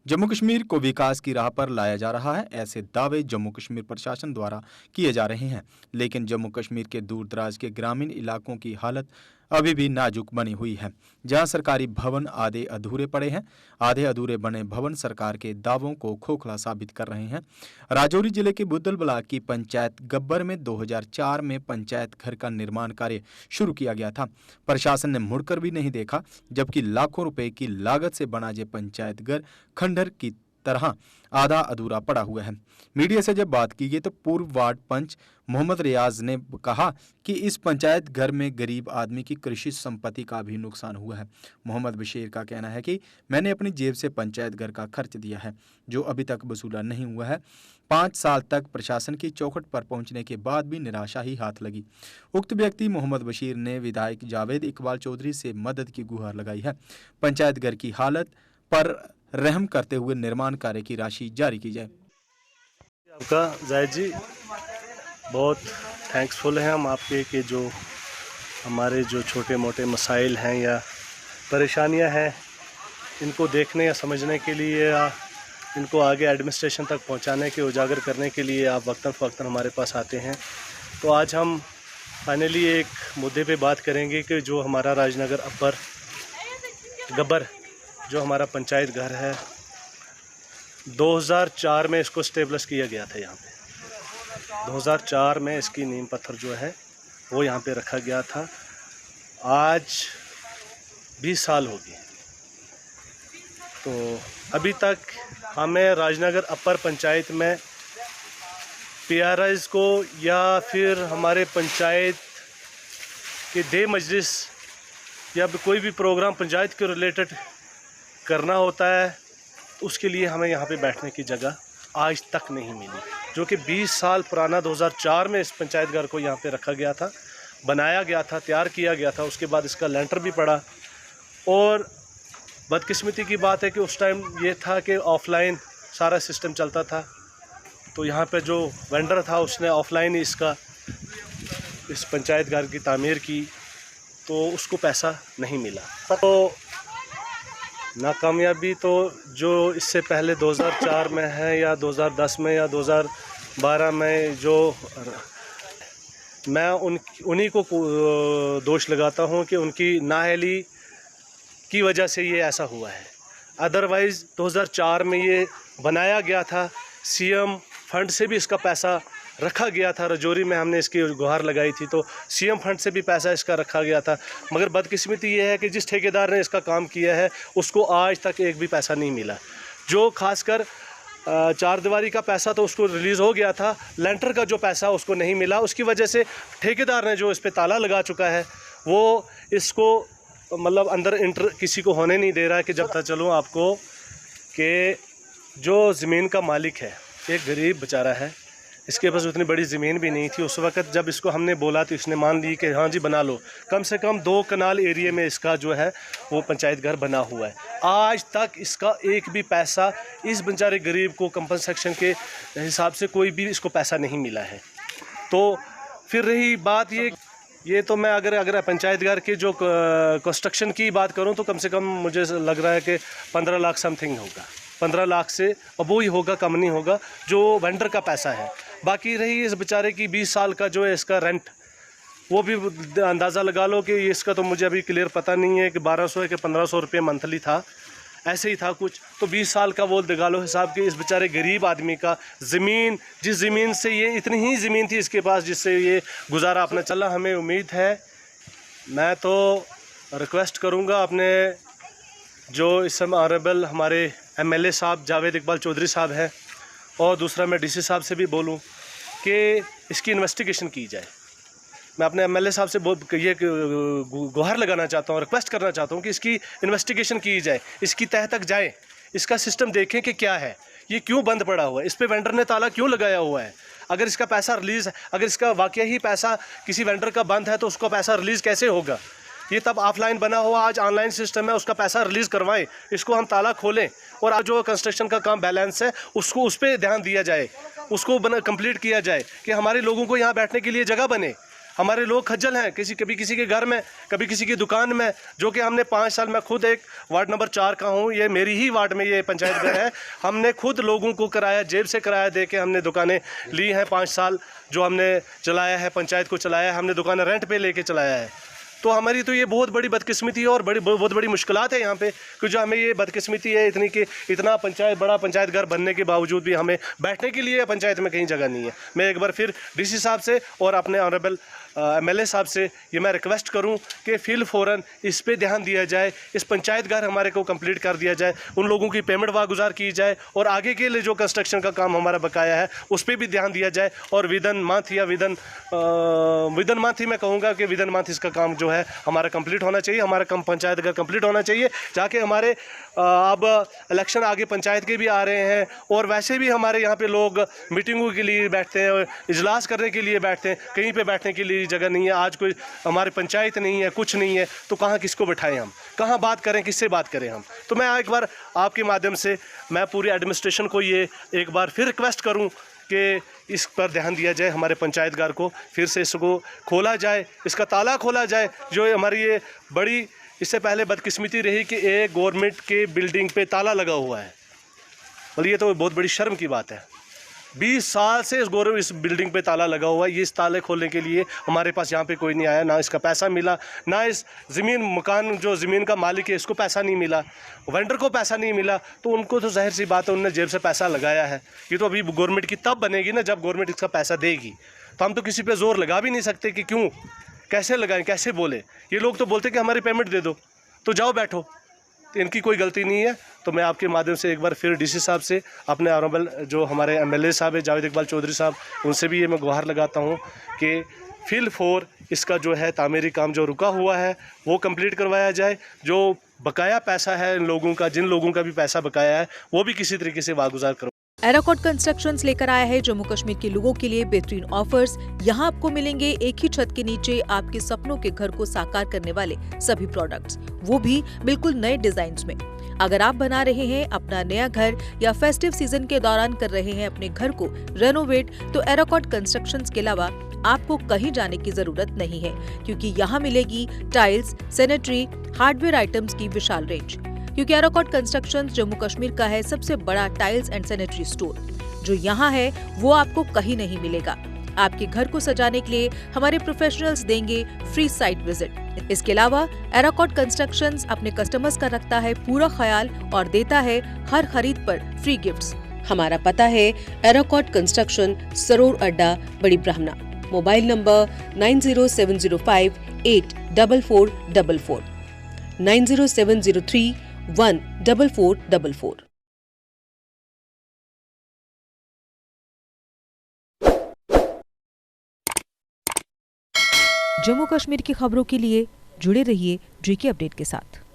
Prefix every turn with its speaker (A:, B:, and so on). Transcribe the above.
A: जम्मू कश्मीर को विकास की राह पर लाया जा रहा है, ऐसे दावे जम्मू कश्मीर प्रशासन द्वारा किए जा रहे हैं। लेकिन जम्मू कश्मीर के दूर दराज के ग्रामीण इलाकों की हालत अभी भी नाजुक बनी हुई है, जहां सरकारी भवन आधे अधूरे पड़े हैं। आधे अधूरे बने भवन सरकार के दावों को खोखला साबित कर रहे हैं। राजौरी जिले के बुद्धल ब्लॉक की पंचायत गब्बर में 2004 में पंचायत घर का निर्माण कार्य शुरू किया गया था। प्रशासन ने मुड़कर भी नहीं देखा, जबकि लाखों रुपए की लागत से बना ये पंचायत घर खंडहर की तरह आधा अधूरा पड़ा हुआ है। मीडिया से जब बात की गई तो पूर्व वार्ड पंच मोहम्मद रियाज ने कहा कि इस पंचायत घर में गरीब आदमी की कृषि संपत्ति का भी नुकसान हुआ है। मोहम्मद बशीर का कहना है कि मैंने अपनी जेब से पंचायत घर का खर्च दिया है, जो अभी तक वसूला नहीं हुआ है। 5 साल तक प्रशासन की चौखट पर पहुंचने के बाद भी निराशा ही हाथ लगी। उक्त व्यक्ति मोहम्मद बशीर ने विधायक जावेद इकबाल चौधरी से मदद की गुहार लगाई है। पंचायत घर की हालत पर रहम करते हुए निर्माण कार्य की राशि जारी की जाए।
B: आपका जायद जी बहुत थैंक्सफुल हैं हम आपके कि जो हमारे जो छोटे मोटे मसाइल हैं या परेशानियां हैं, इनको देखने या समझने के लिए या इनको आगे एडमिनिस्ट्रेशन तक पहुंचाने के उजागर करने के लिए आप वक्तन फ़वक्तन हमारे पास आते हैं। तो आज हम फाइनली एक मुद्दे पे बात करेंगे कि जो हमारा राजनगर अपर गब्बर जो हमारा पंचायत घर है, 2004 में इसको स्टेबलिश किया गया था। यहाँ पे 2004 में इसकी नींव पत्थर जो है वो यहाँ पे रखा गया था। आज 20 साल हो गए, तो अभी तक हमें राजनगर अपर पंचायत में PRIs को या फिर हमारे पंचायत के दे मजलिस या कोई भी प्रोग्राम पंचायत के रिलेटेड करना होता है, उसके लिए हमें यहाँ पे बैठने की जगह आज तक नहीं मिली, जो कि 20 साल पुराना 2004 में इस पंचायत घर को यहाँ पे रखा गया था, बनाया गया था, तैयार किया गया था। उसके बाद इसका लेंटर भी पड़ा। और बदकिस्मती की बात है कि उस टाइम ये था कि ऑफलाइन सारा सिस्टम चलता था, तो यहाँ पे जो वेंडर था उसने ऑफलाइन ही इस पंचायत घर की तामीर की, तो उसको पैसा नहीं मिला। तो नाकामयाबी तो जो इससे पहले 2004 में है या 2010 में या 2012 में, जो मैं उन्हीं को दोष लगाता हूँ कि उनकी नाअहली की वजह से ये ऐसा हुआ है। अदरवाइज़ 2004 में ये बनाया गया था, CM फंड से भी इसका पैसा रखा गया था। राजौरी में हमने इसकी गुहार लगाई थी, तो CM फंड से भी पैसा इसका रखा गया था। मगर बदकिस्मती ये है कि जिस ठेकेदार ने इसका काम किया है उसको आज तक एक भी पैसा नहीं मिला। जो खासकर चार दीवारी का पैसा तो उसको रिलीज़ हो गया था, लेंटर का जो पैसा उसको नहीं मिला। उसकी वजह से ठेकेदार ने जो इस पर ताला लगा चुका है, वो इसको मतलब अंदर इंटर किसी को होने नहीं दे रहा है। कि जब तक चलूँ आपको कि जो ज़मीन का मालिक है एक गरीब बेचारा है, इसके पास उतनी बड़ी ज़मीन भी नहीं थी। उस वक़्त जब इसको हमने बोला तो इसने मान ली कि हाँ जी बना लो। कम से कम 2 कनाल एरिया में इसका जो है वो पंचायत घर बना हुआ है। आज तक इसका एक भी पैसा इस बेचारे गरीब को कंपनसेशन के हिसाब से कोई भी इसको पैसा नहीं मिला है। तो फिर रही बात ये तो मैं अगर पंचायत घर के जो कंस्ट्रक्शन की बात करूँ तो कम से कम मुझे लग रहा है कि 15 लाख समथिंग होगा, 15 लाख से अब वो ही होगा, कम नहीं होगा, जो वेंडर का पैसा है। बाकी रही इस बेचारे की 20 साल का जो है इसका रेंट, वो भी अंदाज़ा लगा लो कि इसका तो मुझे अभी क्लियर पता नहीं है कि 1200 कि 1500 रुपये मंथली था, ऐसे ही था कुछ। तो 20 साल का वो लगा लो हिसाब कि इस बेचारे गरीब आदमी का ज़मीन, जिस ज़मीन से ये इतनी ही ज़मीन थी इसके पास जिससे ये गुजारा अपना चला। हमें उम्मीद है, मैं तो रिक्वेस्ट करूँगा अपने जो इस समय ऑनरेबल हमारे MLA साहब जावेद इकबाल चौधरी साहब हैं, और दूसरा मैं DC साहब से भी बोलूं कि इसकी इन्वेस्टिगेशन की जाए। मैं अपने MLA साहब से ये गुहार लगाना चाहता हूं, रिक्वेस्ट करना चाहता हूं कि इसकी इन्वेस्टिगेशन की जाए, इसकी तह तक जाए, इसका सिस्टम देखें कि क्या है, ये क्यों बंद पड़ा हुआ है, इस पर वेंडर ने ताला क्यों लगाया हुआ है। अगर इसका पैसा रिलीज़, अगर इसका वाकई ही पैसा किसी वेंडर का बंद है तो उसका पैसा रिलीज़ कैसे होगा। ये तब ऑफलाइन बना हुआ, आज ऑनलाइन सिस्टम है, उसका पैसा रिलीज़ करवाएं, इसको हम ताला खोलें, और आज जो कंस्ट्रक्शन का काम बैलेंस है उसको उस पर ध्यान दिया जाए, उसको कंप्लीट किया जाए कि हमारे लोगों को यहाँ बैठने के लिए जगह बने। हमारे लोग खज्जल हैं, कभी किसी के घर में, कभी किसी की दुकान में, जो कि हमने 5 साल, मैं खुद एक वार्ड नंबर 4 का हूँ, ये मेरी ही वार्ड में ये पंचायत घर है, हमने खुद लोगों को किराया, जेब से किराया दे के हमने दुकानें ली हैं। 5 साल जो हमने चलाया है, पंचायत को चलाया है, हमने दुकानें रेंट पे लेके चलाया है। तो हमारी तो ये बहुत बड़ी बदकिस्मती है और बहुत बड़ी मुश्किलात है यहाँ पे, कि जो हमें ये बदकिस्मती है इतनी कि इतना बड़ा पंचायत घर बनने के बावजूद भी हमें बैठने के लिए पंचायत में कहीं जगह नहीं है। मैं एक बार फिर डीसी साहब से और अपने ऑनरेबल एमएलए साहब से ये मैं रिक्वेस्ट करूं कि फिल फ़ौरन इस पे ध्यान दिया जाए, इस पंचायत घर हमारे को कंप्लीट कर दिया जाए, उन लोगों की पेमेंट वागुजार की जाए और आगे के लिए जो कंस्ट्रक्शन का काम हमारा बकाया है उस पर भी ध्यान दिया जाए। और विदन मंथ या विदन मंथ ही मैं कहूँगा कि विदन मंथ इसका काम जो है हमारा कंप्लीट होना चाहिए, हमारा काम पंचायत घर कंप्लीट होना चाहिए, जाके हमारे अब इलेक्शन आगे पंचायत के भी आ रहे हैं और वैसे भी हमारे यहाँ पे लोग मीटिंगों के लिए बैठते हैं, इजलास करने के लिए बैठते हैं, कहीं पे बैठने के लिए जगह नहीं है। आज कोई हमारी पंचायत नहीं है, कुछ नहीं है, तो कहाँ किसको बैठाएं हम, कहाँ बात करें, किससे बात करें हम। तो मैं एक बार आपके माध्यम से मैं पूरी एडमिनिस्ट्रेशन को ये एक बार फिर रिक्वेस्ट करूँ कि इस पर ध्यान दिया जाए, हमारे पंचायत घर को फिर से इसको खोला जाए, इसका ताला खोला जाए। जो हमारी ये बड़ी इससे पहले बदकिस्मती रही कि एक गवर्नमेंट के बिल्डिंग पे ताला लगा हुआ है, और ये तो बहुत बड़ी शर्म की बात है। 20 साल से इस बिल्डिंग पे ताला लगा हुआ है। ये इस ताले खोलने के लिए हमारे पास यहाँ पे कोई नहीं आया, ना इसका पैसा मिला, ना इस मकान जो ज़मीन का मालिक है इसको पैसा नहीं मिला, वेंडर को पैसा नहीं मिला। तो उनको तो जाहिर सी बात है, उन्होंने जेब से पैसा लगाया है। ये तो अभी गवर्नमेंट की तब बनेगी ना जब गवर्नमेंट इसका पैसा देगी। तो हम तो किसी पे ज़ोर लगा भी नहीं सकते कि क्यों, कैसे लगाएं, कैसे बोले। ये लोग तो बोलते कि हमारी पेमेंट दे दो, तो जाओ बैठो, तो इनकी कोई गलती नहीं है। तो मैं आपके माध्यम से एक बार फिर डीसी साहब से, अपने ऑनरेबल जो हमारे एमएलए साहब है जावेद इकबाल चौधरी साहब, उनसे भी ये मैं गुहार लगाता हूँ कि फिल फोर इसका जो है तामीरी काम जो रुका हुआ है वो कंप्लीट करवाया जाए। जो बकाया पैसा है इन लोगों का, जिन लोगों का भी पैसा बकाया है, वो भी किसी तरीके से वागुजार करो।
C: एराकॉट कंस्ट्रक्शंस लेकर आया है जम्मू कश्मीर के लोगों के लिए बेहतरीन ऑफर्स। यहाँ आपको मिलेंगे एक ही छत के नीचे आपके सपनों के घर को साकार करने वाले सभी प्रोडक्ट्स, वो भी बिल्कुल नए डिजाइन्स में। अगर आप बना रहे हैं अपना नया घर या फेस्टिव सीजन के दौरान कर रहे हैं अपने घर को रेनोवेट, तो एराकॉट कंस्ट्रक्शंस के अलावा आपको कहीं जाने की जरूरत नहीं है, क्योंकि यहाँ मिलेगी टाइल्स, सैनिटरी, हार्डवेयर आइटम्स की विशाल रेंज। क्योंकि एराकॉट कंस्ट्रक्शंस जम्मू कश्मीर का है सबसे बड़ा टाइल्स एंड सैनिटरी स्टोर। जो यहाँ है वो आपको कहीं नहीं मिलेगा। आपके घर को सजाने के लिए हमारे प्रोफेशनल्स देंगे फ्री साइट विजिट। इसके अलावा एराकॉट कंस्ट्रक्शंस अपने कस्टमर्स का रखता है पूरा ख्याल और देता है हर खरीद पर फ्री गिफ्ट्स। हमारा पता है एराकॉट कंस्ट्रक्शन, सरोर अड्डा, बड़ी ब्राह्मणा। Mobile number 9070584444, 9070314444। जम्मू कश्मीर की खबरों के लिए जुड़े रहिए JK अपडेट के साथ।